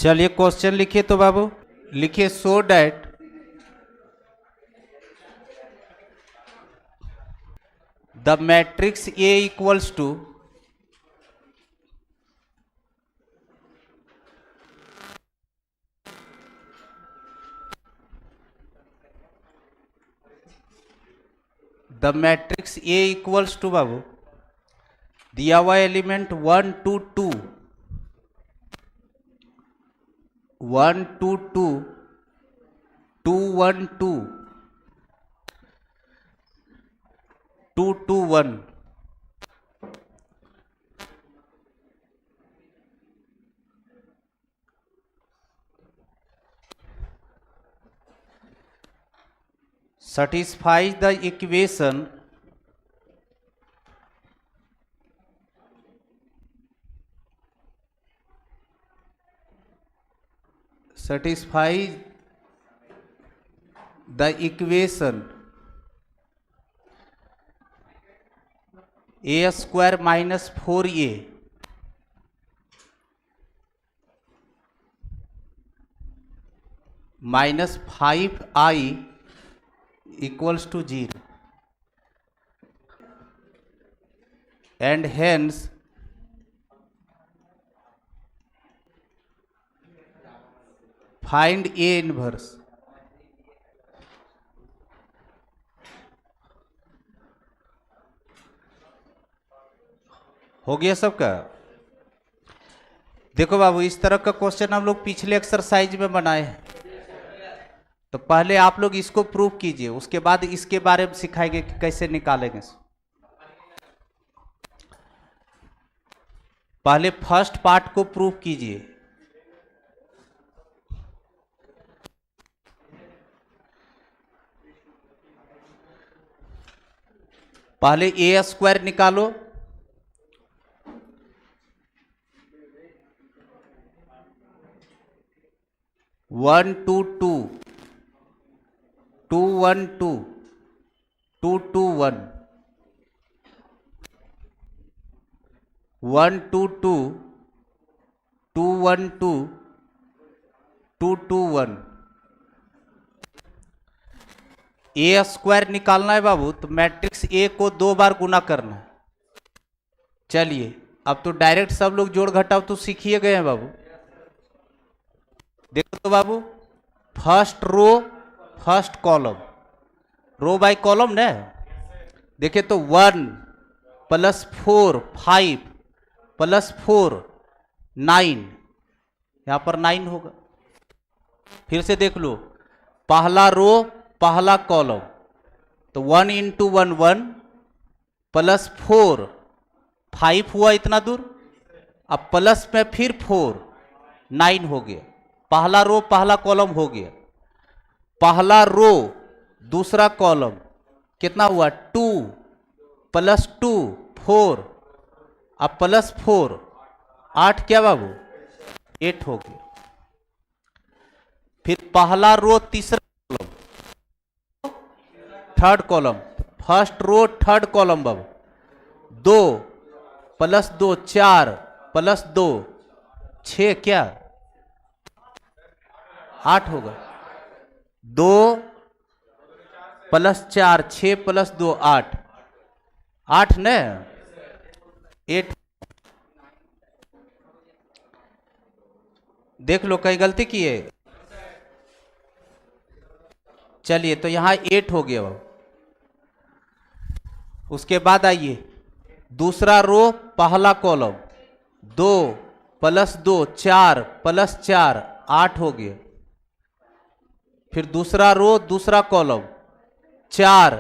चलिए क्वेश्चन लिखिए तो बाबू, लिखिए so that the matrix A equals to बाबू दिया हुआ element 1 2 2 1 2 2 2 1 2 2 2 1 satisfies the equation a square minus 4a minus 5i equals to 0 and hence find a inverse. हो गया सबका? देखो बाबू, इस तरह का क्वेश्चन हम लोग पिछले एक्सरसाइज में बनाए हैं, तो पहले आप लोग इसको प्रूव कीजिए, उसके बाद इसके बारे में सिखाएंगे कि कैसे निकालेंगे। पहले फर्स्ट पार्ट को प्रूव कीजिए। पहले ए स्क्वायर निकालो, one two to 2 1 2 2 2 1 1 2 2 2 1 2 2 2 1 A square निकालना है बाबू, तो मैट्रिक्स ए को 2 बार गुना करना है। चलिए अब तो डायरेक्ट सब लोग जोड़ घटाव तो सीखिए गए हैं बाबू। देखो तो बाबू, first row first column, row by column ना। देखिए तो 1 प्लस 4 5 प्लस 4 9, यहां पर 9 होगा। फिर से देख लो, पहला रो पहला कॉलम, तो 1 इंटू 1 1 प्लस 4 5 हुआ इतना दूर, अब प्लस में फिर 4 9 हो गया। पहला रो पहला कॉलम हो गया, पहला रो दूसरा कॉलम कितना हुआ 2 प्लस 2 4, अब प्लस 4 8 क्या बाबू 8 हो गया। फिर पहला रो तीसरा column third column, first row third column बाबू 2 प्लस 2 4 प्लस 2 6 क्या 8 होगा। 2 प्लस 4 6 प्लस 2 8 8 न 8। देख लो कहीं गलती की है। चलिए तो यहां 8 हो गया। उसके बाद आइए दूसरा रो पहला कॉलम 2 प्लस 2 4 प्लस 4 8 हो गया। फिर दूसरा रो दूसरा कॉलम 4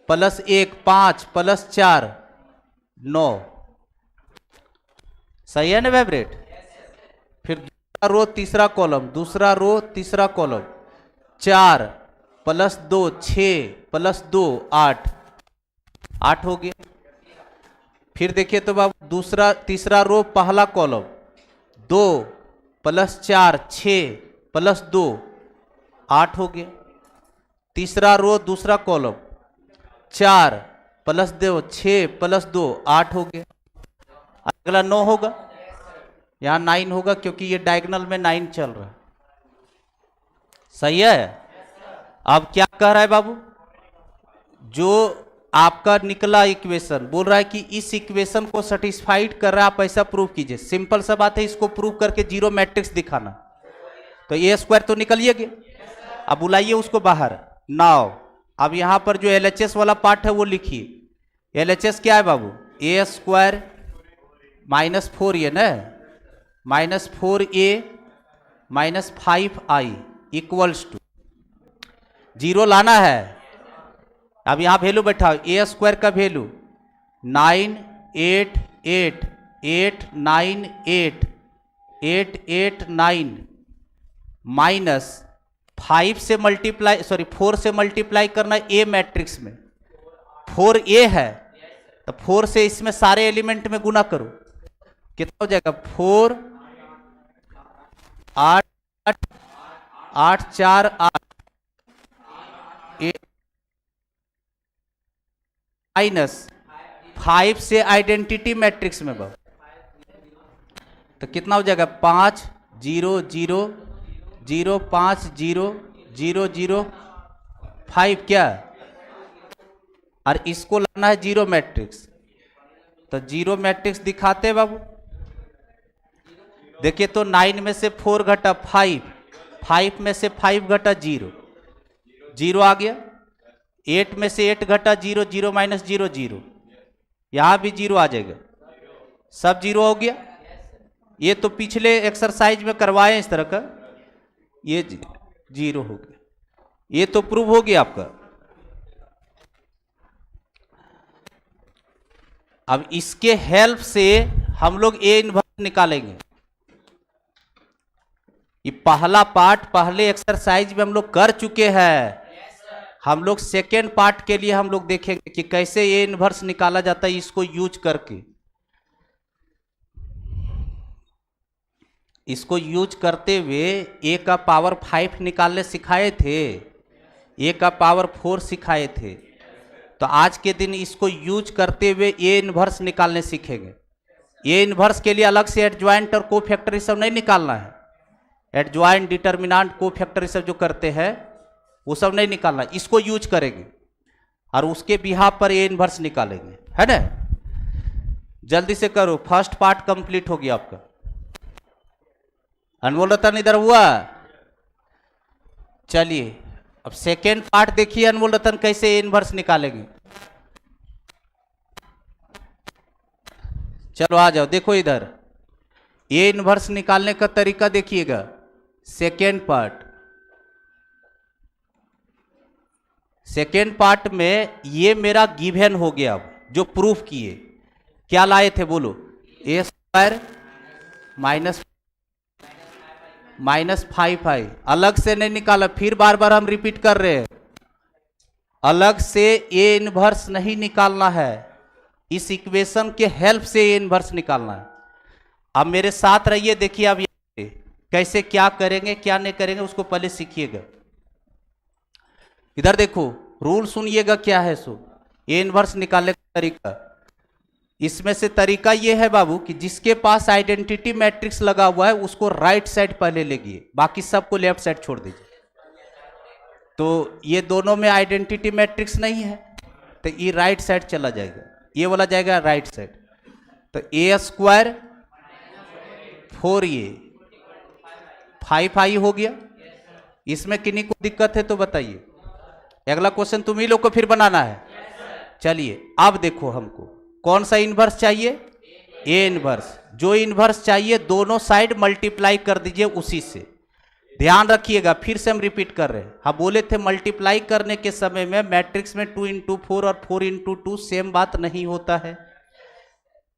प्लस 1 5 प्लस 4 9, सही है ना वाइब्रेट। फिर दूसरा रो तीसरा कॉलम, दूसरा रो तीसरा कॉलम 4 प्लस 2 6 प्लस 2 8 8 हो गया। फिर देखिए तो बाबू दूसरा तीसरा रो पहला कॉलम 2 प्लस 4 6 प्लस 2 8 हो गया। तीसरा रो दूसरा कॉलम 4 प्लस 2 6 प्लस 2 8 हो गया। अगला 9 होगा, यहाँ 9 होगा क्योंकि ये डायगोनल में 9 चल रहा है। सही है। अब क्या कह रहा है बाबू, जो आपका निकला इक्वेशन बोल रहा है कि इस इक्वेशन को सेटिस्फाइड कर रहा है, आप ऐसा प्रूव कीजिए। सिंपल सा बात है, इसको प्रूव करके जीरो मैट्रिक्स दिखाना। तो ए स्क्वायर तो निकलिए गए। अब बुलाइए उसको बाहर। नाउ अब यहां पर जो एलएचएस वाला पार्ट है वो लिखिए। एलएचएस क्या है बाबू, ए स्क्वायर -4 ये ना, -4a -5i equals to, zero लाना है। अब यहां वैल्यू बैठाओ, ए स्क्वायर का वैल्यू 988,898,889 माइनस 5 से मल्टीप्लाई, सॉरी 4 से मल्टीप्लाई करना ए मैट्रिक्स में। 4a है तो 4 से इसमें सारे एलिमेंट में गुना करो, कितना हो जाएगा 4 8 8 4 8 माइनस 5 से आइडेंटिटी मैट्रिक्स में बाबू, तो कितना हो जाएगा 5 0 0 0 5 0 0 0 5 क्या, और इसको लाना है जीरो मैट्रिक्स। तो जीरो मैट्रिक्स दिखाते हैं बाबू। देखिए तो 9 में से 4 घटा 5, 5 में से 5 घटा 0, 0 आ गया। 8 में से 8 घटा 0, 0 माइनस 0 0, यहां भी 0 आ जाएगा, सब 0 हो गया। ये तो पिछले एक्सरसाइज में करवाए इस तरह का, ये 0 हो गया। ये तो प्रूव हो गया आपका। अब इसके हेल्प से हम लोग ए इनवर्स निकालेंगे। ये पहला पार्ट पहले एक्सरसाइज में हम लोग कर चुके हैं। हम लोग सेकेंड पार्ट के लिए हम लोग देखेंगे कि कैसे ए इनवर्स निकाला जाता है, इसको यूज करके। इसको यूज करते हुए ए का पावर 5 निकालने सिखाए थे, ए का पावर 4 सिखाए थे। तो आज के दिन इसको यूज करते हुए ए इनवर्स निकालने सीखेंगे। ए इनवर्स के लिए अलग से एडजॉइंट और कोफैक्टर सब नहीं निकालना है। एडजॉइंट, डिटर्मिनेंट, कोफैक्टर सब जो करते हैं वो सब नहीं निकालना, इसको यूज करेंगे और उसके बिहाफ पर ए इनवर्स निकालेंगे, है ना। जल्दी से करो, फर्स्ट पार्ट कंप्लीट हो गया आपका। अनमोल रतन इधर हुआ। चलिए अब सेकेंड पार्ट देखिए, अनमोल रतन कैसे ए इनवर्स निकालेंगे। चलो आ जाओ, देखो इधर ए इनवर्स निकालने का तरीका देखिएगा। सेकेंड पार्ट, सेकेंड पार्ट में ये मेरा गिवन हो गया। अब जो प्रूफ किए क्या लाए थे बोलो, ए स्क्वायर -5i, अलग से नहीं निकाला, फिर बार बार हम रिपीट कर रहे हैं, अलग से ए इनवर्स नहीं निकालना है, इस इक्वेशन के हेल्प से ए इनवर्स निकालना है। अब मेरे साथ रहिए, देखिए अब कैसे क्या करेंगे क्या नहीं करेंगे उसको पहले सीखिएगा। इधर देखो, रूल सुनिएगा क्या है सो, ए इनवर्स निकालने का तरीका। इसमें से तरीका ये है बाबू कि जिसके पास आइडेंटिटी मैट्रिक्स लगा हुआ है उसको राइट साइड पहले लेगिए, बाकी सबको लेफ्ट साइड छोड़ दीजिए। तो ये दोनों में आइडेंटिटी मैट्रिक्स नहीं है तो ये राइट साइड चला जाएगा, ये वाला जाएगा राइट साइड। तो ए स्क्वायर 4a 5i हो गया। इसमें किन्हीं को दिक्कत है तो बताइए, अगला क्वेश्चन तुम ही लोग को फिर बनाना है। चलिए अब देखो, हमको कौन सा इनवर्स चाहिए, ए इनवर्स। जो इनवर्स चाहिए दोनों साइड मल्टीप्लाई कर दीजिए उसी से। ध्यान रखिएगा, फिर से हम रिपीट कर रहे हैं। हम बोले थे मल्टीप्लाई करने के समय में मैट्रिक्स में 2 × 4 और 4 × 2 सेम बात नहीं होता है।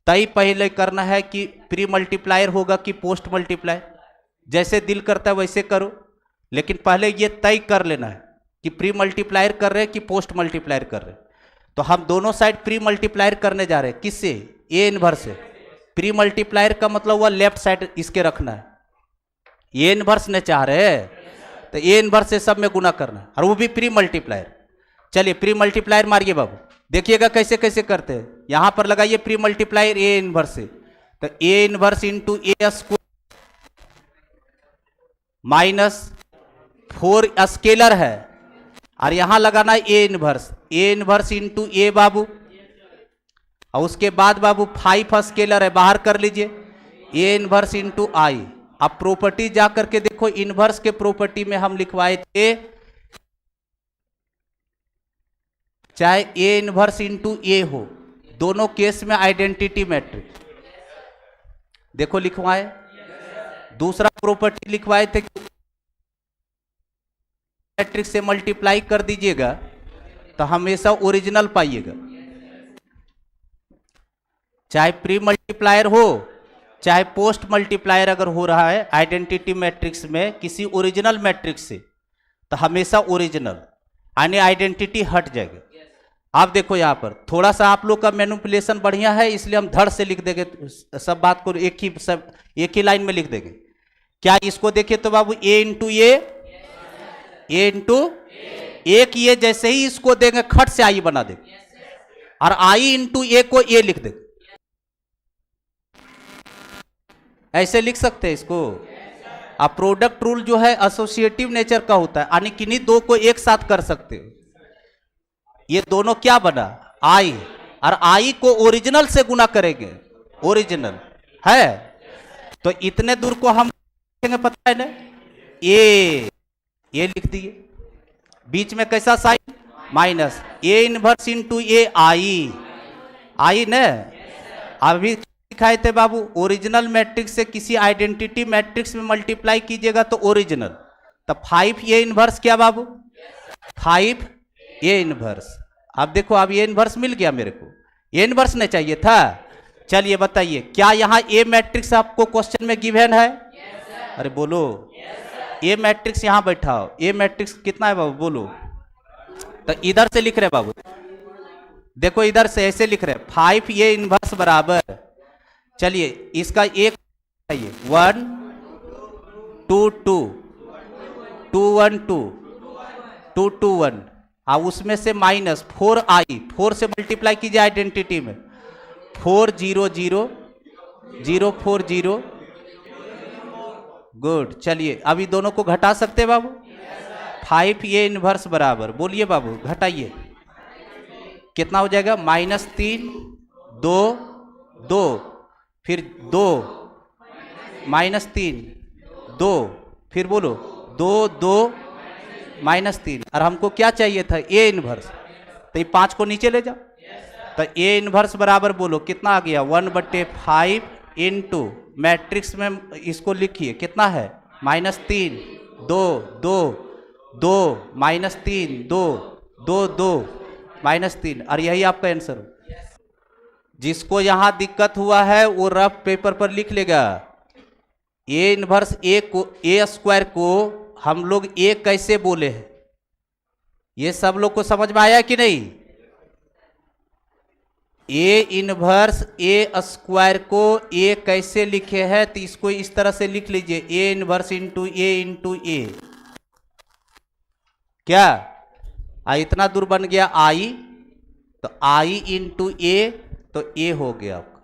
तय पहले करना है कि प्री मल्टीप्लायर होगा कि पोस्ट मल्टीप्लायर, जैसे दिल करता है वैसे करो, लेकिन पहले ये तय कर लेना है कि प्री मल्टीप्लायर कर रहे हैं कि पोस्ट मल्टीप्लायर कर रहे हैं। तो हम दोनों साइड प्री मल्टीप्लायर करने जा रहे हैं, किससे, ए इनवर्स से। प्री मल्टीप्लायर का मतलब हुआ लेफ्ट साइड इसके रखना है, ए इनवर्स ने चाह रहे हैं तो ए इनवर्स से सब में गुना करना है, और वो भी प्री मल्टीप्लायर। चलिए प्री मल्टीप्लायर मारिए बाबू, देखिएगा कैसे कैसे करते हैं। यहां पर लगाइए प्री मल्टीप्लायर ए इनवर्स से, तो A inverse into A square minus 4 scalar है और यहां लगाना है ए इनवर्स इंटू ए बाबू, और उसके बाद बाबू 5 स्केलर है, बाहर कर लीजिए ए इनवर्स इंटू आई। अब प्रॉपर्टी जाकर के देखो, इनवर्स के प्रॉपर्टी में हम लिखवाए थे चाहे ए इनवर्स इंटू ए हो, दोनों केस में आइडेंटिटी मैट्रिक्स देखो लिखवाए। दूसरा प्रॉपर्टी लिखवाए थे मैट्रिक्स से मल्टीप्लाई कर दीजिएगा तो हमेशा ओरिजिनल पाइएगा, चाहे प्री मल्टीप्लायर हो चाहे पोस्ट मल्टीप्लायर अगर हो रहा है आइडेंटिटी मैट्रिक्स में किसी ओरिजिनल मैट्रिक्स से, तो हमेशा ओरिजिनल यानी आइडेंटिटी हट जाएगी। आप देखो यहां पर थोड़ा सा आप लोग का मैनिपुलेशन बढ़िया है, इसलिए हम धड़ से लिख देंगे, सब बात को एक ही लाइन में लिख देंगे। क्या इसको देखिए तो बाबू ए इंटू एक ये जैसे ही इसको देंगे खट से आई बना देंगे, और आई इंटू ए को ए लिख देंगे, ऐसे लिख सकते हैं इसको। अब प्रोडक्ट रूल जो है एसोसिएटिव नेचर का होता है, यानी किन्हीं दो को एक साथ कर सकते हो। ये दोनों क्या बना आई, और आई को ओरिजिनल से गुना करेंगे, ओरिजिनल है तो इतने दूर को हम पता है ना, ये लिख दिए, बीच में कैसा sign minus, A inverse into A I न। अभी दिखाए थे बाबू ओरिजिनल मैट्रिक्स से किसी आइडेंटिटी मैट्रिक्स में मल्टीप्लाई कीजिएगा तो ओरिजिनल, तो 5 ए इनवर्स क्या बाबू 5 ए इनवर्स। अब देखो अब ए इनवर्स मिल गया मेरे को, ए इनवर्स नहीं चाहिए था। चलिए बताइए क्या यहां ए मैट्रिक्स आपको क्वेश्चन में गिवन है? अरे बोलो ए मैट्रिक्स यहां बैठा हो, ए मैट्रिक्स कितना है बाबू बोलो। तो इधर से लिख रहे बाबू, देखो इधर से ऐसे लिख रहे 5 ए इनवर्स बराबर, चलिए इसका एक 1 2 2 2 1 2 2 2 1, और उसमें से माइनस 4 आई, 4 से मल्टीप्लाई कीजिए आइडेंटिटी में, 4 0 0 0 4 0 गुड। चलिए अभी दोनों को घटा सकते हैं बाबू, 5 ए इनवर्स बराबर, बोलिए बाबू घटाइए कितना हो जाएगा, -3 2 2 फिर 2 -3 2 फिर बोलो 2 2 -3, और हमको क्या चाहिए था ए इनवर्स, तो ये 5 को नीचे ले जाओ, तो ए इनवर्स बराबर बोलो कितना आ गया 1/5 इंटू मैट्रिक्स में इसको लिखिए कितना है -3 2 2 2 -3 2 2 2 -3, और यही आपका आंसर हो। जिसको यहां दिक्कत हुआ है वो रफ पेपर पर लिख लेगा। ए इनवर्स ए को ए स्क्वायर को हम लोग ए कैसे बोले हैं, ये सब लोग को समझ में आया कि नहीं? ए इनवर्स ए स्क्वायर को ए कैसे लिखे हैं, तो इसको इस तरह से लिख लीजिए ए इनवर्स इंटू ए क्या इतना दूर बन गया आई, तो आई इंटू ए तो ए हो गया आपका।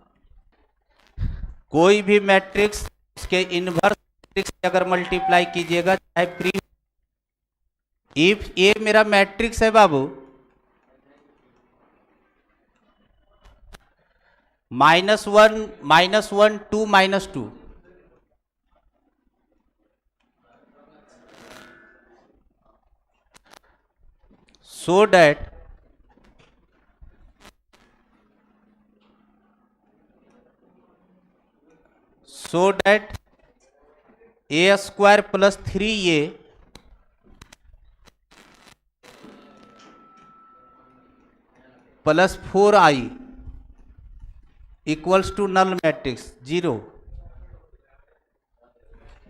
कोई भी मैट्रिक्स उसके इनवर्स मैट्रिक्स से अगर मल्टीप्लाई कीजिएगा चाहे प्री, इफ ए मेरा मैट्रिक्स है बाबू -1 -1 2 -2, so that a square plus 3a plus 4i equals to null matrix 0,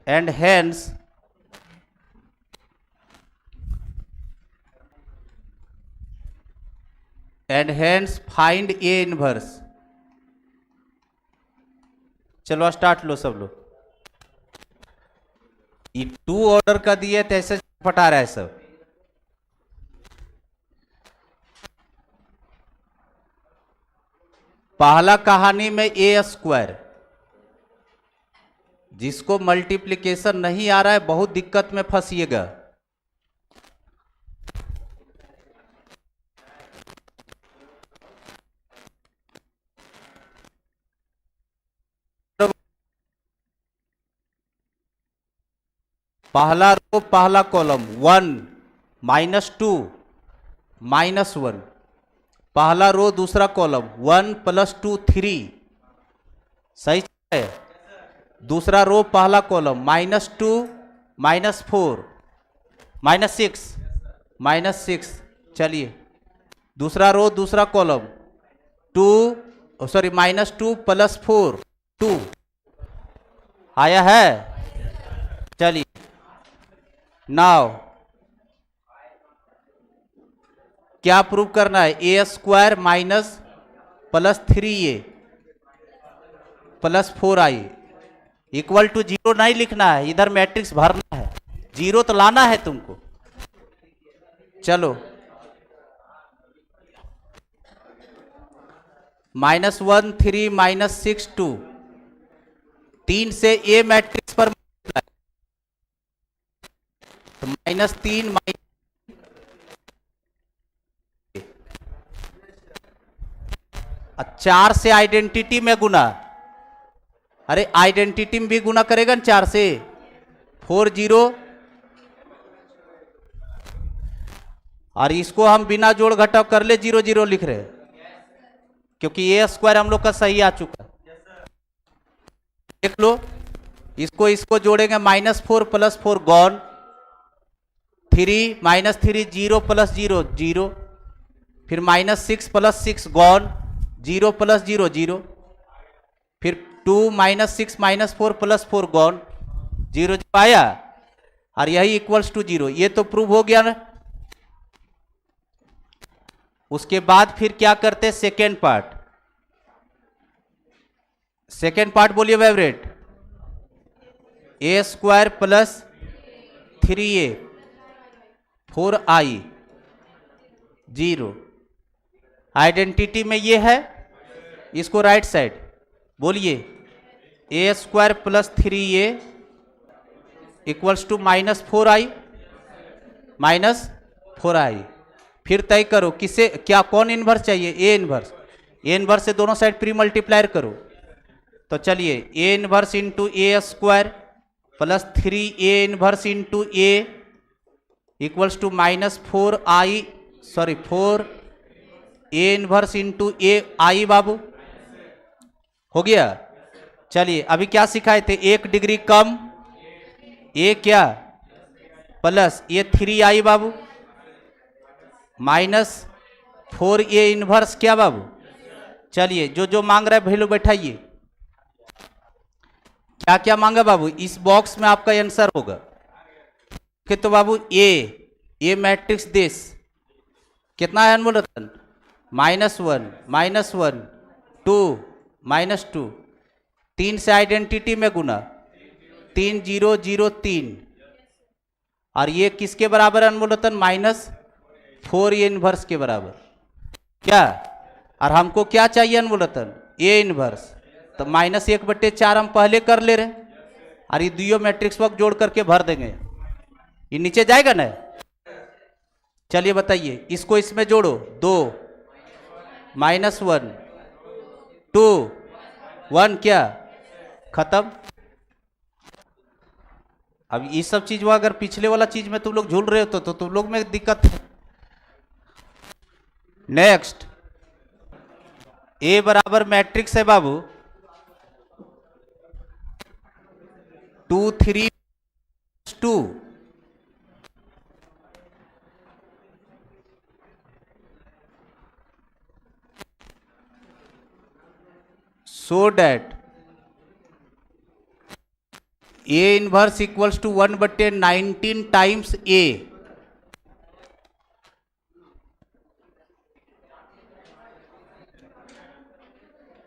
and hence find a inverse। चलो स्टार्ट लो सब लोग, ये 2 ऑर्डर का दिए तो ऐसे फटा रहा है सब। पहला कहानी में ए स्क्वायर जिसको मल्टीप्लिकेशन नहीं आ रहा है बहुत दिक्कत में फंसिएगा। पहला रो पहला कॉलम 1 -2 -1, पहला रो दूसरा कॉलम 1 + 2 3, सही है। दूसरा रो पहला कॉलम -2 -4 -6, चलिए दूसरा रो दूसरा कॉलम 2 -2 + 4 2 आया है। चलिए नाउ क्या प्रूव करना है, a² minus +3a + 4i equal to 0 नहीं लिखना है, इधर मैट्रिक्स भरना है, 0 तो लाना है तुमको। चलो -1 3 -6 2, 3 से a मैट्रिक्स पर तो -3 4 से आइडेंटिटी में गुना, अरे आइडेंटिटी में भी गुना करेगा ना 4 से, 4 0, और इसको हम बिना जोड़ घटाव कर ले 0 0 लिख रहे हैं क्योंकि a² हम लोग का सही आ चुका। देख लो इसको जोड़ेंगे -4 + 4 गॉन, 3 -3 0 + 0 0, फिर -6 + 6 गॉन, 0 + 0 0, फिर 2 -6 -4 + 4 गॉन, 0 आया, और यही इक्वल्स टू 0। ये तो प्रूव हो गया ना। उसके बाद फिर क्या करते हैं, सेकेंड पार्ट बोलिए favourite, a² + 3a 4i 0, identity में ये है, इसको राइट साइड बोलिए, a² + 3a equals to -4i -4i। फिर तय करो किसे क्या कौन इन्वर्स चाहिए, a इन्वर्स से दोनों साइड प्री मल्टीप्लायर करो। तो चलिए a inverse into a² + 3a inverse into a equals to -4a inverse into a बाबू हो गया। चलिए अभी क्या सिखाए थे, 1 डिग्री कम a क्या प्लस ये 3i बाबू -4a इन्वर्स क्या बाबू। चलिए जो मांग रहा है वैल्यू बैठाइए, क्या क्या मांगा बाबू, इस बॉक्स में आपका आंसर होगा। तो बाबू ए मैट्रिक्स देश कितना है अनमोल, -1 2 -2, 3 से आइडेंटिटी में गुना, 3 0 0 3, और ये किसके बराबर अनमोल -4a इन्वर्स के बराबर क्या, और हमको क्या चाहिए अनमोल a इन्वर्स, तो -1/4 हम पहले कर ले रहे, और ये दोनों मैट्रिक्स वक्त जोड़ करके भर देंगे, ये नीचे जाएगा ना। चलिए बताइए इसको इसमें जोड़ो, 2 -1 2 1 क्या खत्म। अब ये सब चीज वो अगर पिछले वाला चीज में तुम लोग झूल रहे हो तो तुम लोग में दिक्कत है। नेक्स्ट a बराबर मैट्रिक्स है बाबू 2 3 2, so that a inverse equals to 1/19 times a।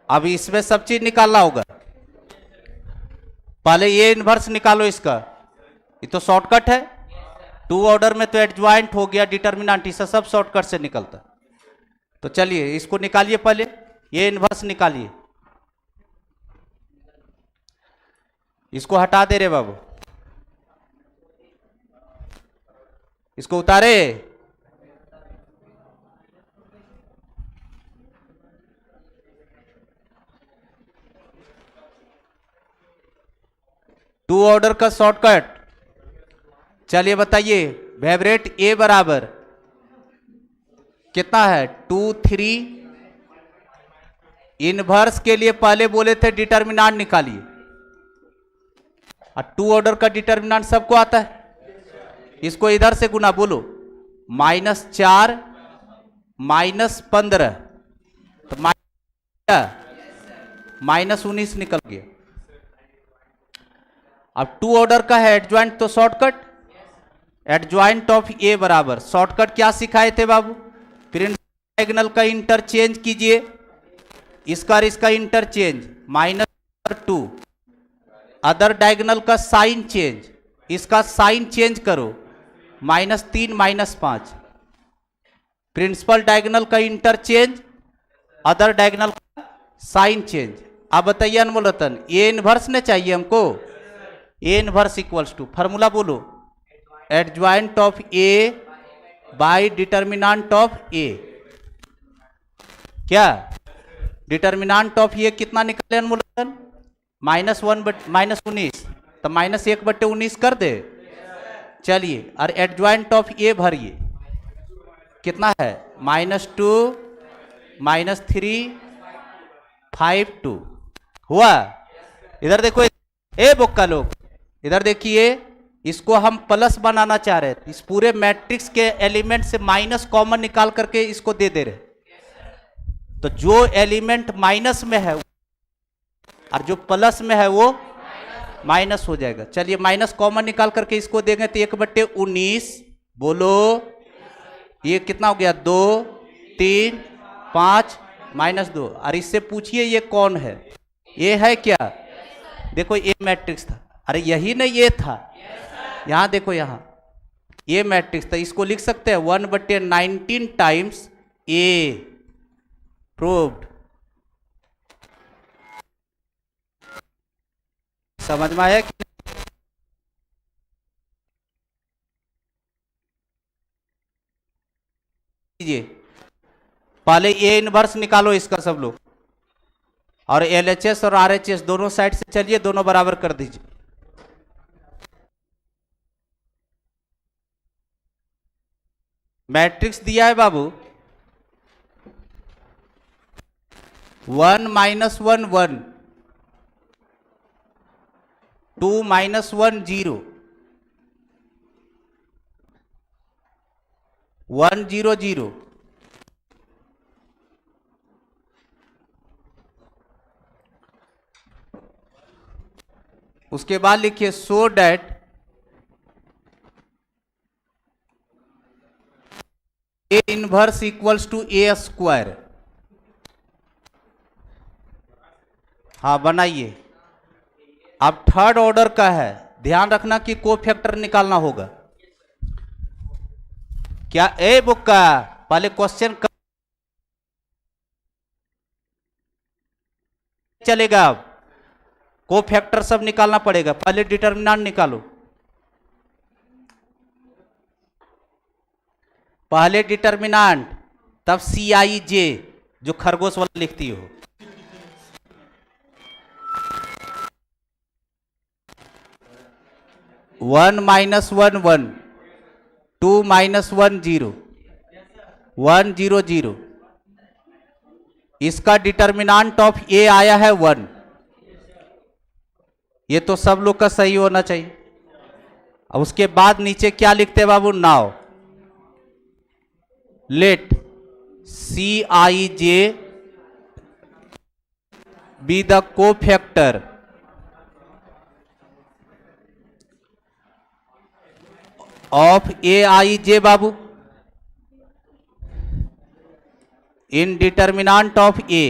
अब इसमें सब चीज निकालना होगा, पहले a इन्वर्स निकालो इसका, ये तो शॉर्टकट है, 2 ऑर्डर में तो एडजॉइंट हो गया, डिटर्मिनेंट, इससे सब शॉर्टकट से निकलता। तो चलिए इसको निकालिए, पहले a इन्वर्स निकालिए, इसको हटा दे रे बाबू, इसको उतारे। टू ऑर्डर का शॉर्टकट, चलिए बताइए। वेवरेट ए बराबर कितना है 2 3। इनवर्स के लिए पहले बोले थे डिटर्मिनेंट निकालिए, और टू ऑर्डर का डिटर्मिनेंट सबको आता है। इसको इधर से गुना, बोलो -4 -15, तो -19 निकल गया। अब टू ऑर्डर का है एडजॉइंट, तो शॉर्टकट एडजॉइंट ऑफ ए बराबर, शॉर्टकट क्या सिखाए थे बाबू? प्रिंसिपल डायगोनल का इंटरचेंज कीजिए, इसका और इसका इंटरचेंज, -2। अदर डायगोनल का साइन चेंज, इसका साइन चेंज करो, -3 -5। प्रिंसिपल डायगोनल का इंटरचेंज, अदर डायगोनल का साइन चेंज। अब बताइए अनमोल रतन, ए इनवर्स ने चाहिए हमको। A inverse equals to, formula बोलो, adjoint of A by determinant of A. क्या डिटर्मिनेंट ऑफ ए कितना निकले अनमोल रतन? -19, तो -1/19 कर दे। चलिए, और एडजॉइंट ऑफ ए भरिए, कितना है? -2 -3 5 2 हुआ। इधर देखो, ए बोक्का लोग इधर देखिए, इसको हम प्लस बनाना चाह रहे थे। इस पूरे मैट्रिक्स के एलिमेंट से माइनस कॉमन निकाल करके इसको दे दे रहे, तो जो एलिमेंट माइनस में है और जो प्लस में है वो माइनस हो जाएगा। चलिए, माइनस कॉमन निकाल करके इसको देंगे तो 1/19, बोलो ये कितना हो गया? 2 3 5 -2। और इससे पूछिए ये कौन है? ये है क्या? देखो ये मैट्रिक्स था, अरे यही नहीं ये था, यहां देखो, यहां ये मैट्रिक्स था। इसको लिख सकते हैं 1/19 टाइम्स ए। प्रूव्ड। समझ में आया? पहले ए इनवर्स निकालो इसका सब लोग, और एलएचएस और आरएचएस दोनों साइड से चलिए, दोनों बराबर कर दीजिए। मैट्रिक्स दिया है बाबू, 1 -1 1, 2 -1 0, 1 0 0। उसके बाद लिखिए so that A inverse equals to A square. हाँ बनाइए। अब थर्ड ऑर्डर का है, ध्यान रखना कि कोफैक्टर निकालना होगा। क्या ए बुक का पहले क्वेश्चन चलेगा? अब कोफैक्टर सब निकालना पड़ेगा, पहले डिटर्मिनेंट निकालो। पहले डिटर्मिनेंट, तब CIJ, जो खरगोश वाला लिखती हो। -1 1 1, 2 -1 0, 1 0 0। इसका डिटर्मिनेंट ऑफ ए आया है 1। ये तो सब लोग का सही होना चाहिए। अब उसके बाद नीचे क्या लिखते बाबू? Now let CIJ be the cofactor of AIJ बाबू in determinant of A.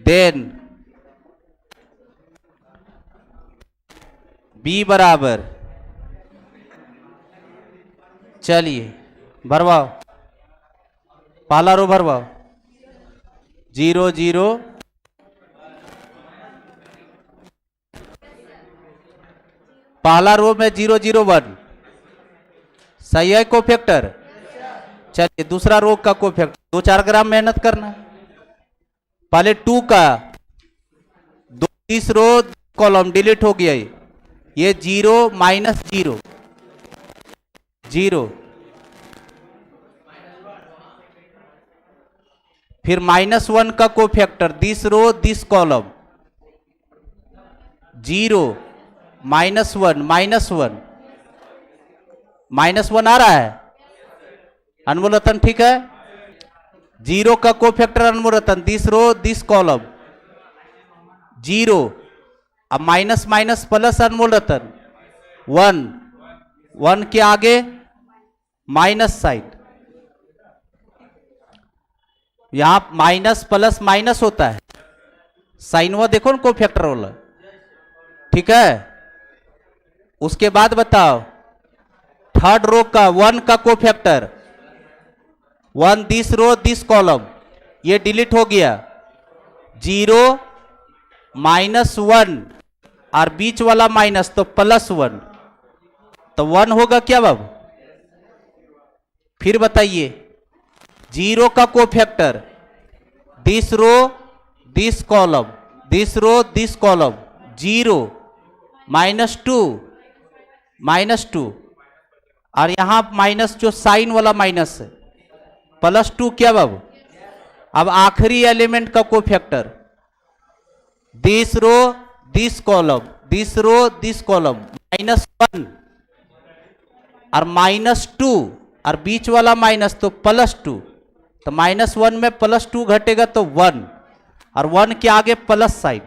Then B बराबर, चलिए भरवाओ, पहला रो भरवाओ, 0 0 पहला रो में 0 0 1 सही है कोफैक्टर। चलिए दूसरा रो का कोफैक्टर 2-4 ग्राम मेहनत करना है। पहले 2 का 30 रो कॉलम डिलीट हो गया, ये 0 माइनस 0 0, फिर -1 का cofactor this row this column 0 -1 -1 आ रहा है अनमोल रतन, ठीक है। 0 का cofactor Anmol Ratan this row this column 0, अब minus minus plus Anmol Ratan 1 1 के आगे माइनस साइड, यहां माइनस प्लस माइनस होता है, साइन हुआ देखो ना कोफैक्टर वाला, ठीक है। उसके बाद बताओ थर्ड रो का 1 का cofactor 1 this row this column, ये डिलीट हो गया 0 -1 और बीच वाला माइनस तो +1, तो 1 होगा क्या बाबू। फिर बताइए 0 का cofactor this row this column 0 -2 और यहां माइनस जो साइन वाला माइनस है +2 क्या बाबू। अब आखिरी एलिमेंट का cofactor this row this column -1 और -2 और बीच वाला माइनस तो +2, तो -1 में +2 घटेगा तो 1 और 1 के आगे प्लस साइन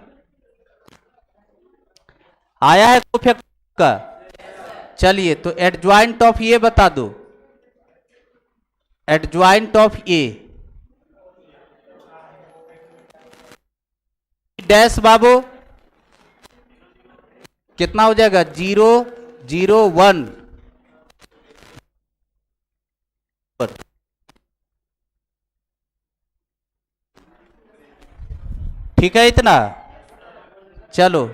आया है कोफैक्टर का। चलिए तो एडजॉइंट ऑफ ए बता दो, एडजॉइंट ऑफ ए डैश बाबू कितना हो जाएगा 0 0 1, ठीक है इतना। चलो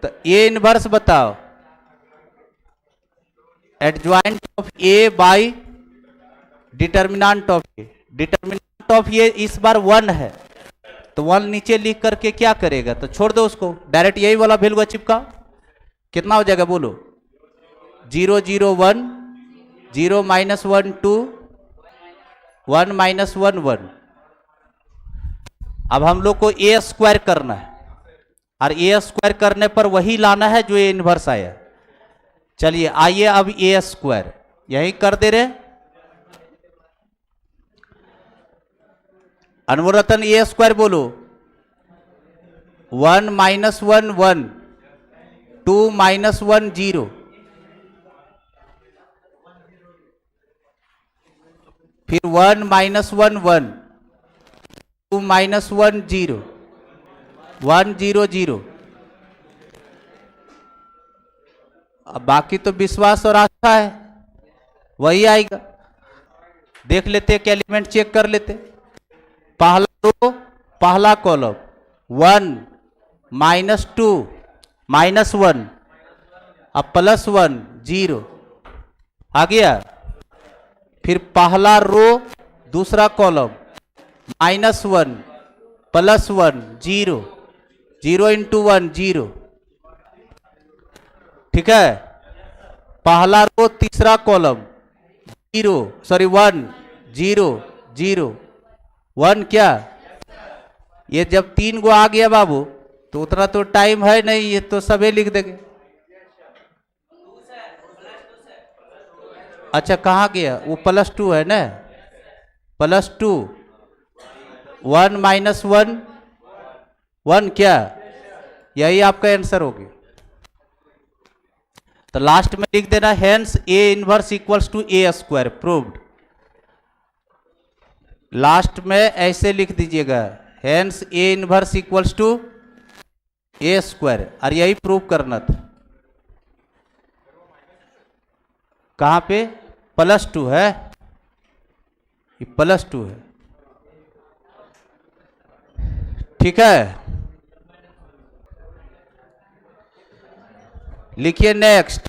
तो ए इनवर्स बताओ, adjoint of A by determinant of A, determinant of A इस बार 1 है तो 1 नीचे लिख करके क्या करेगा, तो छोड़ दो उसको, डायरेक्ट यही वाला वैल्यू चिपका, कितना हो जाएगा बोलो 0 0 1 0 -1 2 1 -1 1। अब हम लोग को ए स्क्वायर करना है और ए स्क्वायर करने पर वही लाना है जो ए इनवर्स आया। चलिए आइए अब ए स्क्वायर यही कर दे रहे अनमोल रतन, ए स्क्वायर बोलो 1 -1 1 2 -1 0, फिर 1 -1 1 2 -1 0 1 0 0। अब बाकी तो विश्वास और आस्था है वही आएगा, देख लेते क्या एलिमेंट चेक कर लेते। पहला रो पहला कॉलम 1 -2 -1 अब +1 0 आ गया। फिर पहला रो दूसरा कॉलम -1 +1 0 0 × 1 0, ठीक है। पहला रो तीसरा कॉलम 1 0 0 1 क्या, ये जब 3 गो आ गया बाबू तो उतना तो टाइम है नहीं, ये तो सभी लिख देंगे। अच्छा कहाँ गया वो +2 है ना, +2 1 -1 1 क्या, यही आपका आंसर हो गया। तो लास्ट में लिख देना hence A inverse equals to A square proved, last में ऐसे लिख दीजिएगा hence A inverse equals to A square, और यही प्रूव करना था। कहां पे +2 है, ये +2 है, ठीक है। लिखिए नेक्स्ट।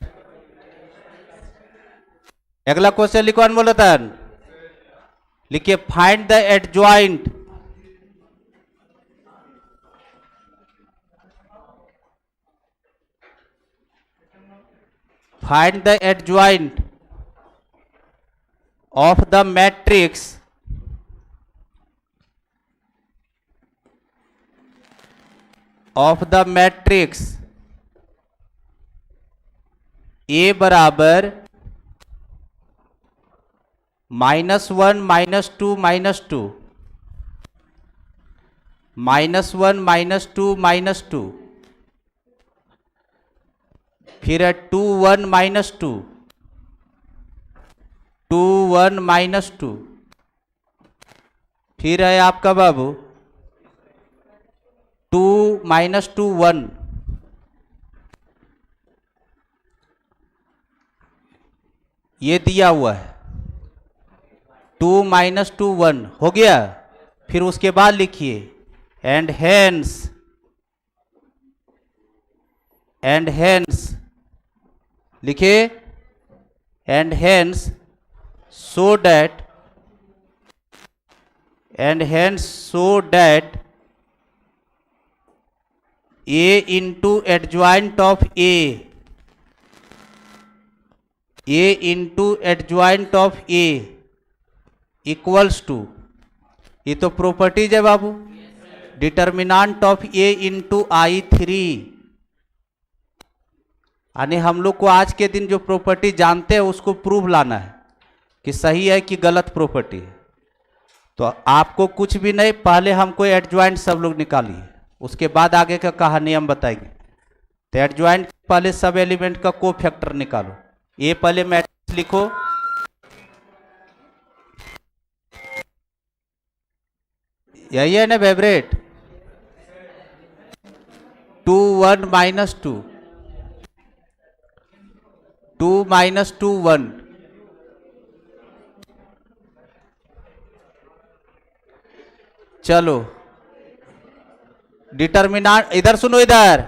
अगला क्वेश्चन लिखो अनमोलतन। लिखिए find the adjoint find the adjoint of the matrix ए बराबर -1 -2 -2 -1 -2 -2 फिर है 2 1 -2 2 1 -2 फिर है आपका बाबू 2 -2 1 ये दिया हुआ है 2 -2 1 हो गया। फिर उसके बाद लिखिए एंड हेंस लिखिए and hence so that A into adjoint of A equals to, ये तो प्रॉपर्टीज है बाबू, determinant of A into I3। यानी हम लोग को आज के दिन जो प्रॉपर्टी जानते हैं उसको प्रूव लाना है कि सही है कि गलत प्रॉपर्टी है। तो आपको कुछ भी नहीं, पहले हमको एडजॉइंट सब लोग निकालिए, उसके बाद आगे का कहानी हम बताएंगे। तो एडजॉइंट पहले सब एलिमेंट का को फैक्टर निकालो। ये पहले मैट्रिक्स लिखो, यही है ना फेवरेट। 2 1 -2 2 -2 1 चलो डिटर्मिनेंट इधर सुनो, इधर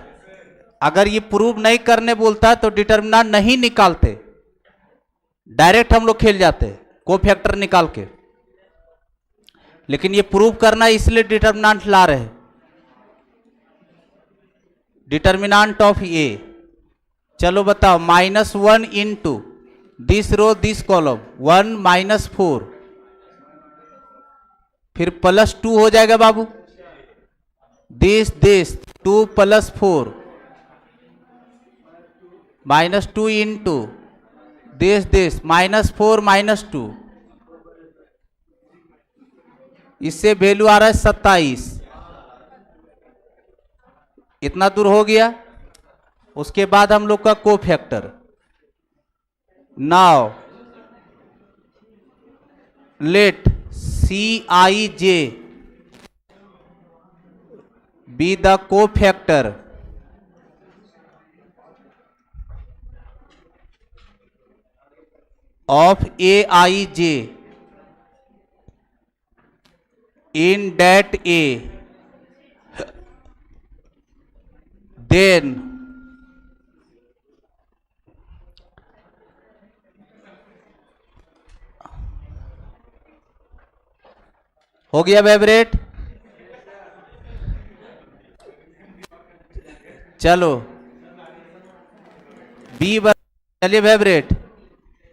अगर ये प्रूव नहीं करने बोलता तो डिटर्मिनेंट नहीं निकालते, डायरेक्ट हम लोग खेल जाते को फैक्टर निकाल के। लेकिन ये प्रूव करना इसलिए डिटर्मिनेंट ला रहे, डिटर्मिनेंट ऑफ ए। चलो बताओ -1 into this row this column 1 -4 फिर +2 हो जाएगा बाबू, दिस 2 + 4 -2 इंटू दिस -4 -2, इससे वैल्यू आ रहा है 27। इतना दूर हो गया। उसके बाद हम लोग का cofactor, now let Cij be the cofactor of Aij in that A, then हो गया फेवरेट। चलो बी चलिए फेवरेट,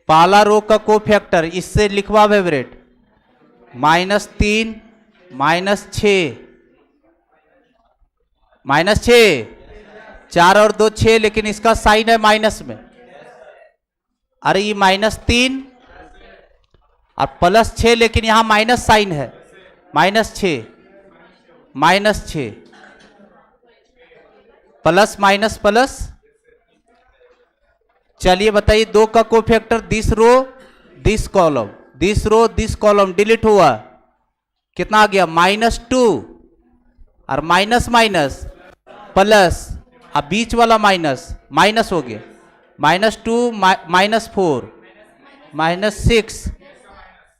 पहला रो का को फैक्टर इससे लिखवा फेवरेट, -3 -6 4 और 2 6, लेकिन इसका साइन है माइनस में। अरे ये -3 और +6, लेकिन यहां माइनस साइन है, -6 प्लस माइनस प्लस। चलिए बताइए दो का cofactor this row this column delete हुआ, कितना आ गया -2 और माइनस प्लस, अब बीच वाला माइनस हो गया, -2 -4 -6,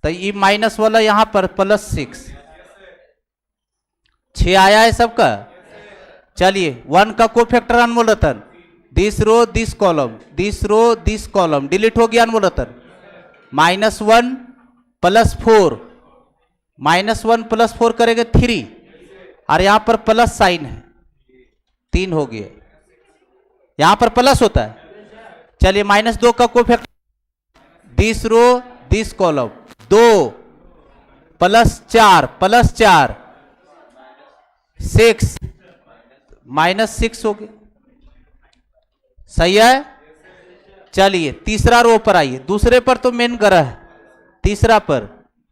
तो ये माइनस वाला यहां पर +6 6 आया है सबका। चलिए 1 का cofactor Anmol Ratan this row this column, this row this column, delete हो गया अनमोलतर। -1 + 4, -1 + 4 करेंगे 3, और यहां पर प्लस साइन है, 3 हो गया। यहां पर प्लस होता है। चलिए -2 का cofactor, this row this column, 2 + 4 + 4 6, -6 हो गया। सही है। चलिए तीसरा रो पर आइए, दूसरे पर तो मेन ग्रह है, तीसरा पर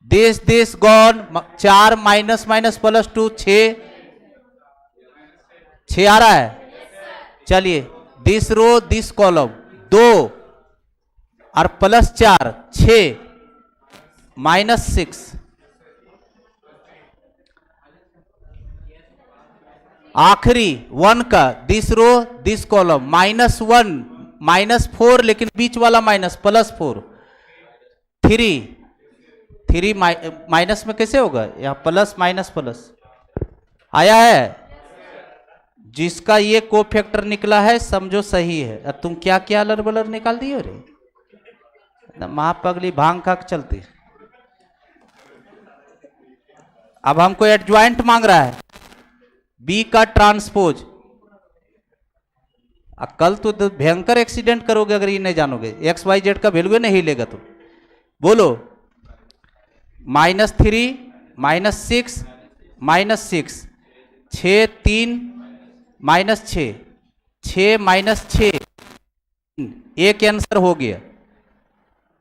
दिस दिस गॉन, 4 -−+2 6, 6 आ रहा है। चलिए दिस रो दिस कॉलम, 2 और +4 6, -6। आखिरी 1 का, दिस रो दिस कॉलम, -1 -4, लेकिन बीच वाला माइनस, +4 3 माइनस में कैसे होगा, यहां प्लस माइनस प्लस आया है। जिसका ये कोफैक्टर निकला है समझो सही है। अब तुम क्या क्या अलर बलर निकाल दिए रे, मां पगली भांग खा के चलती। अब हमको एडजॉइंट मांग रहा है, बी का ट्रांसपोज। कल तो भयंकर एक्सीडेंट करोगे अगर ये नहीं जानोगे। XYZ का वैल्यू नहीं लेगा तुम। बोलो -3 -6 -6 6 3 -6 6 -6, एक आंसर हो गया।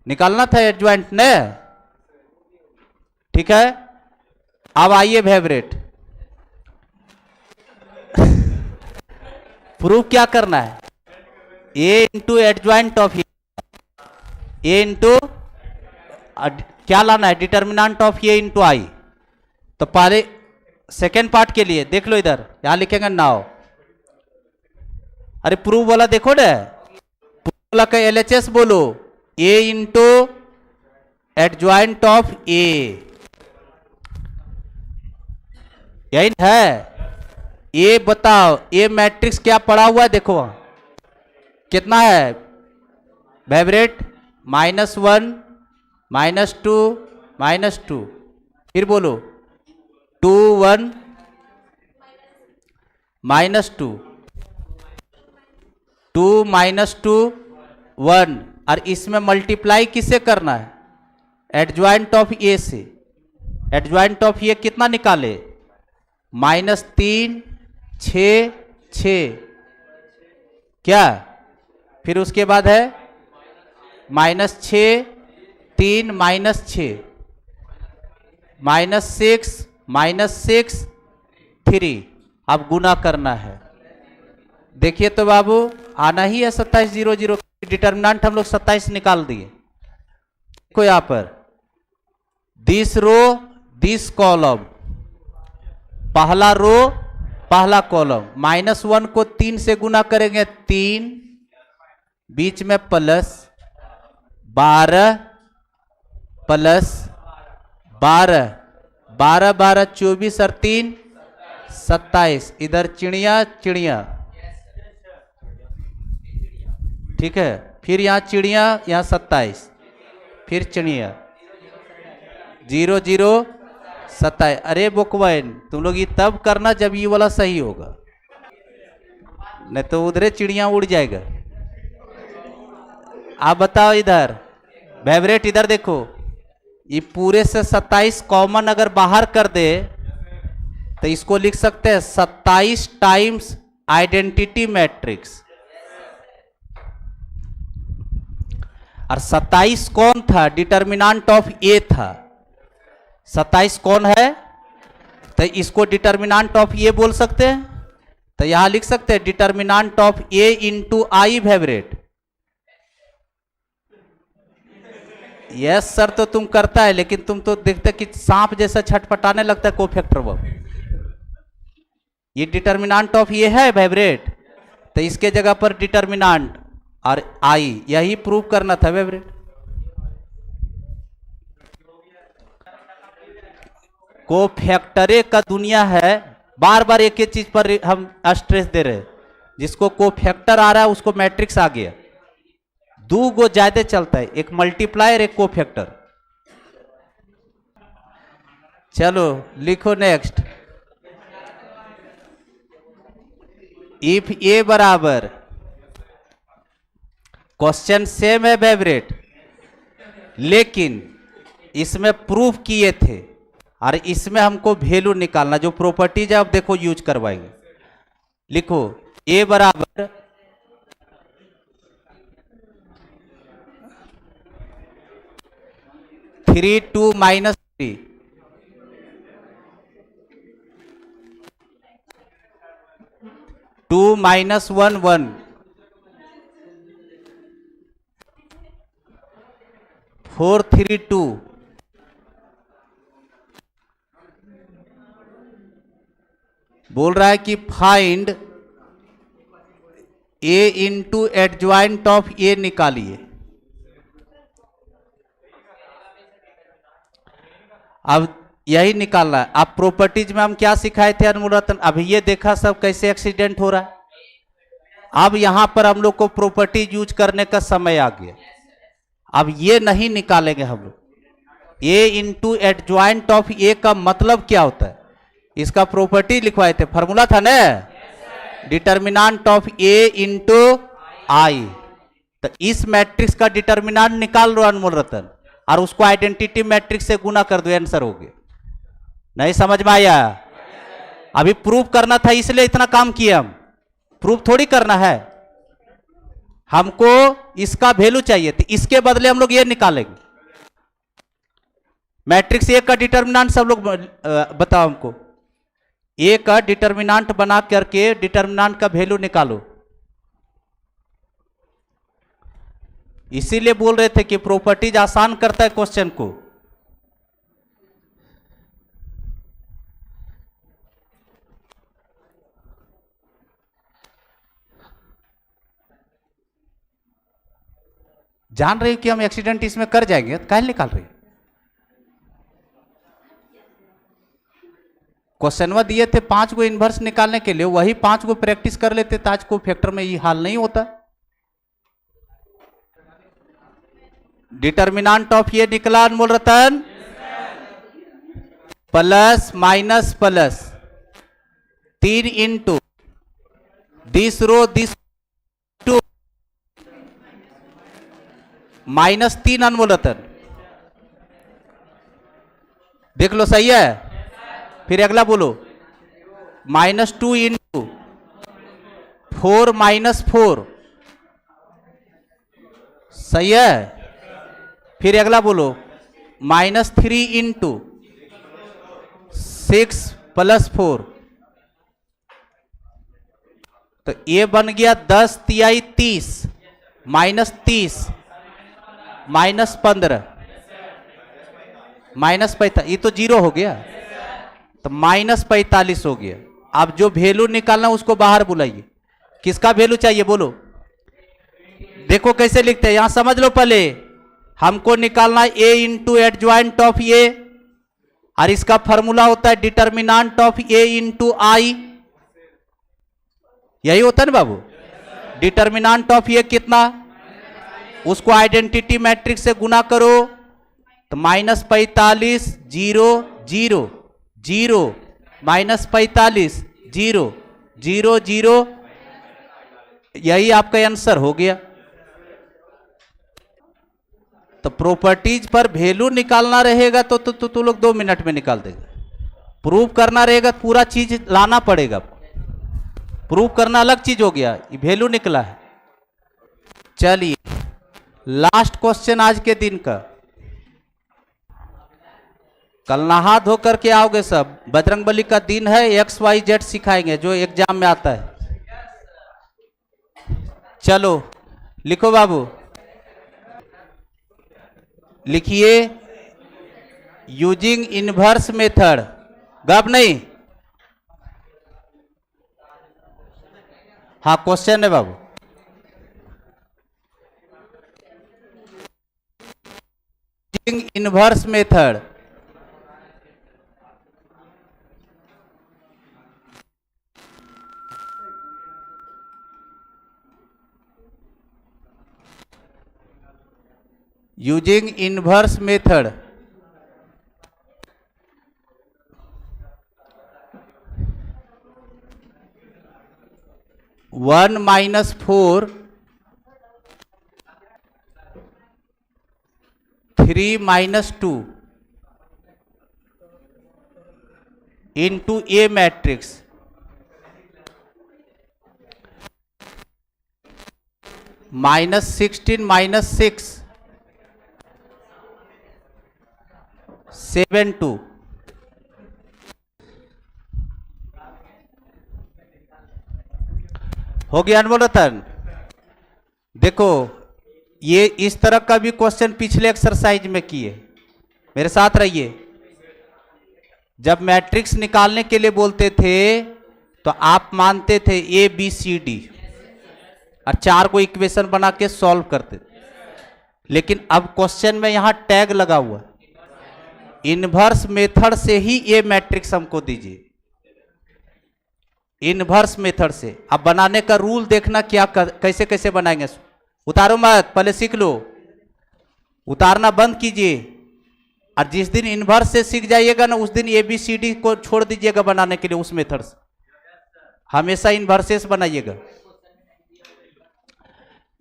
निकालना था एडजॉइंट ने। ठीक है, अब आइए फेवरेट, प्रूफ क्या करना है, A into adjoint of A into क्या लाना है, determinant of A into I. तो पहले सेकेंड पार्ट के लिए देख लो, इधर यहां लिखेंगे नाउ। अरे प्रूफ वाला देखो ना, प्रूफ वाला का LHS बोलो, ए इंटू एडजॉइंट ऑफ ए, यही है। ये बताओ, ये मैट्रिक्स क्या पड़ा हुआ है, देखो कितना है फेवरेट, -1 -2 -2, फिर बोलो 2 1 -2 2 -2 1, और इसमें मल्टीप्लाई किससे करना है, एडजॉइंट ऑफ ए से। एडजॉइंट ऑफ ए कितना निकाले, -3 6 6, क्या, फिर उसके बाद है -6 3 -6 -6 3। अब गुना करना है। देखिए तो बाबू आना ही है 27 0 0, डिटर्मिनेंट हम लोग 27 निकाल दिए। देखो यहां पर दिस रो दिस कॉलम, पहला रो पहला कॉलम, -1 को 3 से गुना करेंगे 3, बीच में प्लस 12 + 12 12 12 24 और 3 27, इधर चिड़िया चिड़िया, ठीक है। फिर यहां चिड़िया, यहां 27, फिर चिड़िया 0 0 27। अरे बुकवाइन तुम लोग ये तब करना जब ये वाला सही होगा, नहीं तो उधरे चिड़िया उड़ जाएगा। आप बताओ इधर फेवरेट, इधर देखो, ये पूरे से 27 कॉमन अगर बाहर कर दे तो इसको लिख सकते हैं 27 टाइम्स आइडेंटिटी मैट्रिक्स। और 27 कौन था, डिटर्मिनेंट ऑफ ए था। 27 कौन है, तो इसको डिटर्मिनेंट ऑफ ए बोल सकते हैं। तो यहां लिख सकते हैं determinant of A into I favourite. Yes sir, तो तुम करता है, लेकिन तुम तो देखते कि सांप जैसा छटपटाने लगता है कोफैक्टर वो। ये डिटर्मिनेंट ऑफ ये है फेवरेट, तो इसके जगह पर डिटर्मिनेंट और आई, यही प्रूव करना था फेवरेट। कोफैक्टरे का दुनिया है, बार बार एक ही चीज पर हम स्ट्रेस दे रहे हैं। जिसको कोफैक्टर आ रहा है उसको मैट्रिक्स आ गया। दो गो ज्यादा चलता है, एक मल्टीप्लायर एक कोफैक्टर। चलो लिखो नेक्स्ट। इफ ए बराबर, क्वेश्चन सेम है फेवरेट, लेकिन इसमें प्रूफ किए थे और इसमें हमको वैल्यू निकालना, जो प्रॉपर्टीज है अब देखो यूज करवाएंगे। लिखो ए बराबर 3 2 माइनस 3, 2 माइनस 1 1, 4 3 2, बोल रहा है कि find A into adjoint of A निकालिए। अब यही निकालना है। अब प्रॉपर्टीज में हम क्या सिखाए थे अनमोल रतन? अभी ये देखा सब कैसे एक्सीडेंट हो रहा है। अब यहां पर हम लोग को प्रॉपर्टीज यूज करने का समय आ गया। अब ये नहीं निकालेंगे हम लोग। ए इंटू एडजॉइंट ऑफ ए का मतलब क्या होता है, इसका प्रॉपर्टी लिखवाए थे, फॉर्मूला था ना, determinant of A into I. तो इस मैट्रिक्स का डिटर्मिनेंट निकाल लो अनमोल रतन, और उसको आइडेंटिटी मैट्रिक्स से गुना कर दो, आंसर हो गया। नहीं समझ में आया? अभी प्रूफ करना था इसलिए इतना काम किया हम, प्रूफ थोड़ी करना है। हमको इसका वैल्यू चाहिए थी, इसके बदले हम लोग ये निकालेंगे। मैट्रिक्स ए का डिटर्मिनेंट सब लोग बताओ हमको। ए का डिटर्मिनेंट बना करके डिटर्मिनेंट का वैल्यू निकालो। इसीलिए बोल रहे थे कि प्रॉपर्टीज आसान करता है क्वेश्चन को। जान रहे हो कि हम एक्सीडेंट इसमें कर जाएंगे, तो काहे निकाल रहे हैं? क्वेश्चनवा दिए थे 5 को इनवर्स निकालने के लिए, वही 5 को प्रैक्टिस कर लेते तो आज को फैक्टर में ये हाल नहीं होता। डिटर्मिनेंट ऑफ ये निकला अनमोल रतन, plus minus plus 3 into this row this two minus 3 अनमोल रतन। देख लो सही है। फिर अगला बोलो, -2 इंटू 4 माइनस 4, सही है। फिर अगला बोलो, -3 इंटू 6 प्लस 4, तो ये बन गया 10 तिहाई 30, -30 -15 -45, ये तो जीरो हो गया, तो -45 हो गया। अब जो वैल्यू निकालना उसको बाहर बुलाइए। किसका वैल्यू चाहिए बोलो? देखो कैसे लिखते हैं, यहां समझ लो। पहले हमको निकालना ए इंटू एडजॉइंट ऑफ ए, और इसका फॉर्मूला होता है डिटर्मिनेंट ऑफ ए इंटू आई। यही होता है ना बाबू। डिटर्मिनेंट ऑफ ए कितना, उसको आइडेंटिटी मैट्रिक्स से गुना करो, तो -45 0 0 0 -45 0 0 0, यही आपका आंसर हो गया। तो प्रॉपर्टीज पर वैल्यू निकालना रहेगा तो तू लोग 2 मिनट में निकाल देगा। प्रूफ करना रहेगा, पूरा चीज लाना पड़ेगा। प्रूफ करना अलग चीज हो गया, ये वैल्यू निकला है। चलिए लास्ट क्वेश्चन आज के दिन का। कल नहा धो करके आओगे सब, बजरंगबली का दिन है, XYZ सिखाएंगे जो एग्जाम में आता है। चलो लिखो बाबू, लिखिए यूजिंग इनवर्स मेथड। गप नहीं, हाँ क्वेश्चन है बाबू। Using inverse method, using inverse method, one -4 3 -2 into A matrix -16 -6 7 2। हो गया अनमोल रतन। देखो ये इस तरह का भी क्वेश्चन पिछले एक्सरसाइज में किए, मेरे साथ रहिए। जब मैट्रिक्स निकालने के लिए बोलते थे तो आप मानते थे ए बी सी डी और 4 को इक्वेशन बना के सॉल्व करते थे। लेकिन अब क्वेश्चन में यहां टैग लगा हुआ, इनवर्स मेथड से ही ए मैट्रिक्स हमको दीजिए, इनवर्स मेथड से। अब बनाने का रूल देखना क्या कैसे कैसे बनाएंगे। उतारो मत, पहले सीख लो, उतारना बंद कीजिए। और जिस दिन इनवर्स से सीख जाइएगा ना, उस दिन ABCD को छोड़ दीजिएगा बनाने के लिए उस मेथड से, हमेशा इनवर्सेस बनाइएगा।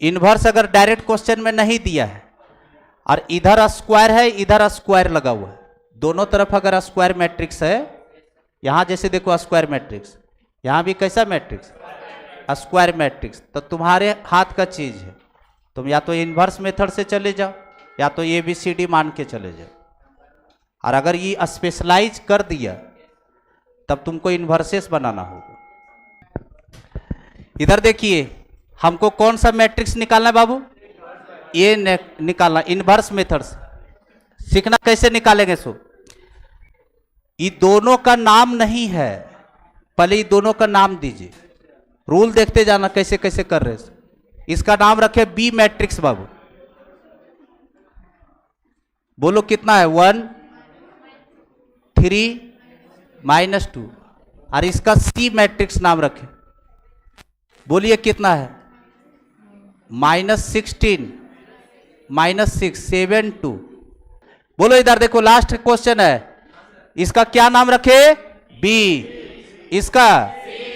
इनवर्स अगर डायरेक्ट क्वेश्चन में नहीं दिया है और इधर स्क्वायर है, इधर स्क्वायर लगा हुआ है, दोनों तरफ अगर स्क्वायर मैट्रिक्स है, यहां जैसे देखो स्क्वायर मैट्रिक्स, यहां भी कैसा मैट्रिक्स, स्क्वायर मैट्रिक्स, तो तुम्हारे हाथ का चीज है। तुम या तो इनवर्स मेथड से चले जाओ या तो ABCD मान के चले जाओ। और अगर ये स्पेशलाइज कर दिया तब तुमको इनवर्सेस बनाना होगा। इधर देखिए, हमको कौन सा मैट्रिक्स निकालना है बाबू, ये निकालना इनवर्स मेथड से। सीखना कैसे निकालेंगे। सो ये दोनों का नाम नहीं है, पहले ये दोनों का नाम दीजिए, रूल देखते जाना कैसे कैसे कर रहे हैं। इसका नाम रखे बी मैट्रिक्स बाबू, बोलो कितना है, 1 3 -2। और इसका सी मैट्रिक्स नाम रखे, बोलिए कितना है, -16 -6 7 2। बोलो इधर देखो, लास्ट क्वेश्चन है, इसका क्या नाम रखे, बी, इसका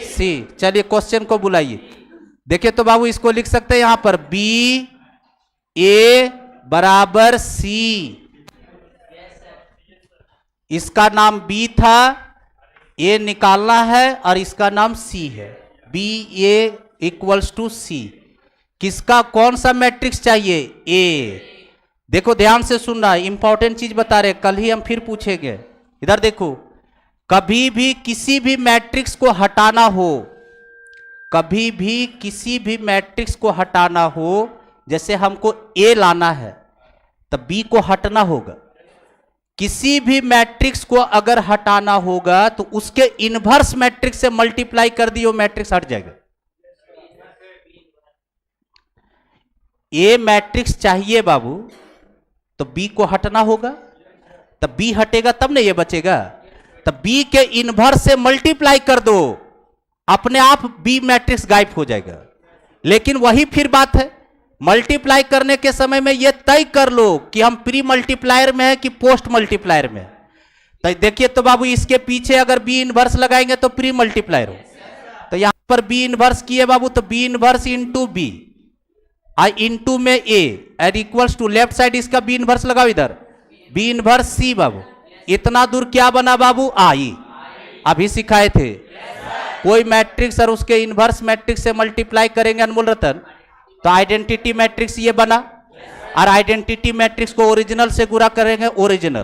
सी। चलिए क्वेश्चन को बुलाइए। देखिए तो बाबू इसको लिख सकते हैं यहां पर बी ए बराबर सी। इसका नाम बी था, ए निकालना है और इसका नाम सी है, बी ए इक्वल्स टू सी। किसका कौन सा मैट्रिक्स चाहिए, ए। देखो ध्यान से सुनना, इंपॉर्टेंट चीज बता रहे, कल ही हम फिर पूछेंगे। इधर देखो, कभी भी किसी भी मैट्रिक्स को हटाना हो, कभी भी किसी भी मैट्रिक्स को हटाना हो, जैसे हमको ए लाना है तब बी को हटना होगा। किसी भी मैट्रिक्स को अगर हटाना होगा तो उसके इनवर्स मैट्रिक्स से मल्टीप्लाई कर दियो, मैट्रिक्स हट जाएगा। ए मैट्रिक्स चाहिए बाबू तो बी को हटना होगा, तब बी हटेगा तब ना ये बचेगा। तब बी के इनवर्स से मल्टीप्लाई कर दो, अपने आप बी मैट्रिक्स गायब हो जाएगा। लेकिन वही फिर बात है, मल्टीप्लाई करने के समय में यह तय कर लो कि हम प्री मल्टीप्लायर में है कि पोस्ट मल्टीप्लायर में है। तो देखिए तो बाबू, इसके पीछे अगर बी इनवर्स लगाएंगे तो प्री मल्टीप्लायर हो। तो यहां पर बी इनवर्स किए बाबू, तो B inverse into B, I into में A and equals to left side इसका बी इनवर्स लगाओ, इधर बी इनवर्स सी बाबू। इतना दूर क्या बना बाबू, आई। अभी सिखाए थे, कोई मैट्रिक्स और उसके इनवर्स मैट्रिक्स से मल्टीप्लाई करेंगे अनमोल रतन, तो आइडेंटिटी मैट्रिक्स ये बना। और आइडेंटिटी मैट्रिक्स को ओरिजिनल से गुणा करेंगे, ओरिजिनल।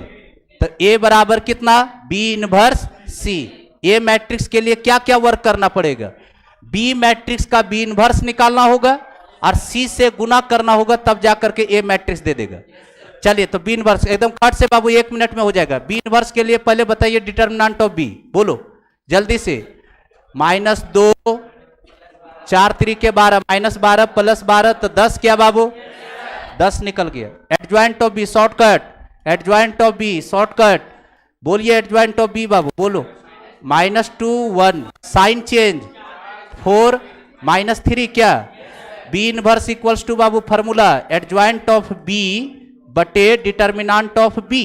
तो ए बराबर कितना, बी इनवर्स सी। ए मैट्रिक्स के लिए क्या क्या वर्क करना पड़ेगा, बी मैट्रिक्स का बी इनवर्स निकालना होगा और सी से गुना करना होगा, तब जाकर के ए मैट्रिक्स दे देगा। चलिए तो बी इनवर्स एकदम कट से बाबू 1 मिनट में हो जाएगा। बी इनवर्स के लिए पहले बताइए डिटर्मिनेंट ऑफ बी, बोलो जल्दी से। -2 4 3 12 -12 + 12 तो 10 क्या बाबू, 10 निकल गया। Adjoint of B shortcut, adjoint of B shortcut, बोलिए एडजॉइंट ऑफ बी बाबू, बोलो। -2 1 साइन चेंज 4 -3 क्या, बी इनवर्स इक्वल्स टू बाबू फार्मूला एडजॉइंट ऑफ बी बटे determinant of B.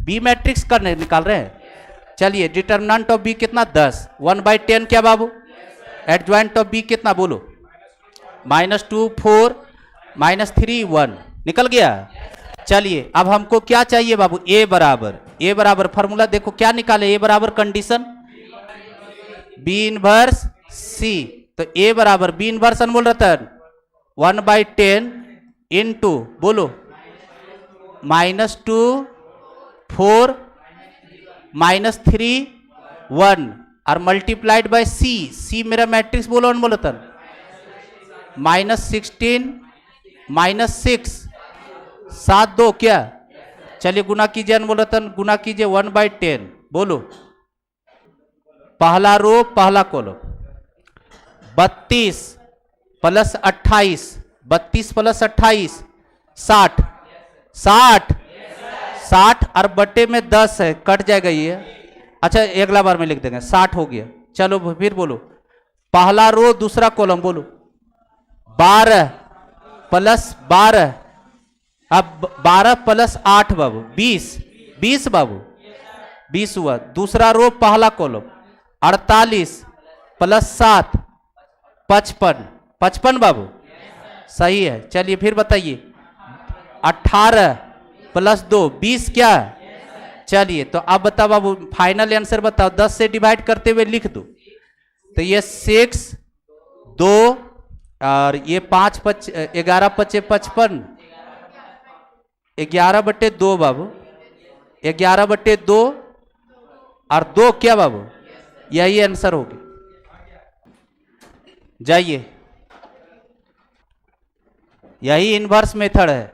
B matrix का निकाल रहे हैं। चलिए डिटर्मिनेंट ऑफ बी कितना 10, 1/10 क्या बाबू? एडजॉइंट ऑफ बी कितना बोलो? -2 4 -3 1 निकल गया। चलिए अब हमको क्या चाहिए बाबू? ए बराबर फॉर्मूला देखो क्या निकाले? ए बराबर कंडीशन बी इनवर्स सी। तो ए बराबर बी इनवर्स अनमोल रतन 1/10 इंटू बोलो -2 4 -3 1 और मल्टीप्लाइड बाय सी। सी मेरा मैट्रिक्स बोलो अनमोल रतन -16 -6 7 2 क्या? चलिए गुना कीजिए अनमोल रतन, गुना कीजिए 1/10 बोलो पहला रो पहला कॉलम 32 प्लस 28 32 प्लस 28 60 60 और बट्टे में 10 है कट जाएगा ये। अच्छा अगला बार में लिख देंगे 60 हो गया। चलो फिर बोलो पहला रो दूसरा कॉलम बोलो 12 प्लस 12 अब 12 प्लस 8 बाबू 20 बाबू 20 हुआ। दूसरा रो पहला कॉलम 48 प्लस 7 55 बाबू सही है। चलिए फिर बताइए 18 प्लस 2 20 क्या? चलिए तो अब बताओ बाबू फाइनल आंसर बताओ। 10 से डिवाइड करते हुए लिख दो। तो ये 6 2 और ये 5 11 5 55 11/2 बाबू 11/2 और 2 क्या बाबू? यही आंसर होगी। जाइए यही इनवर्स मेथड है।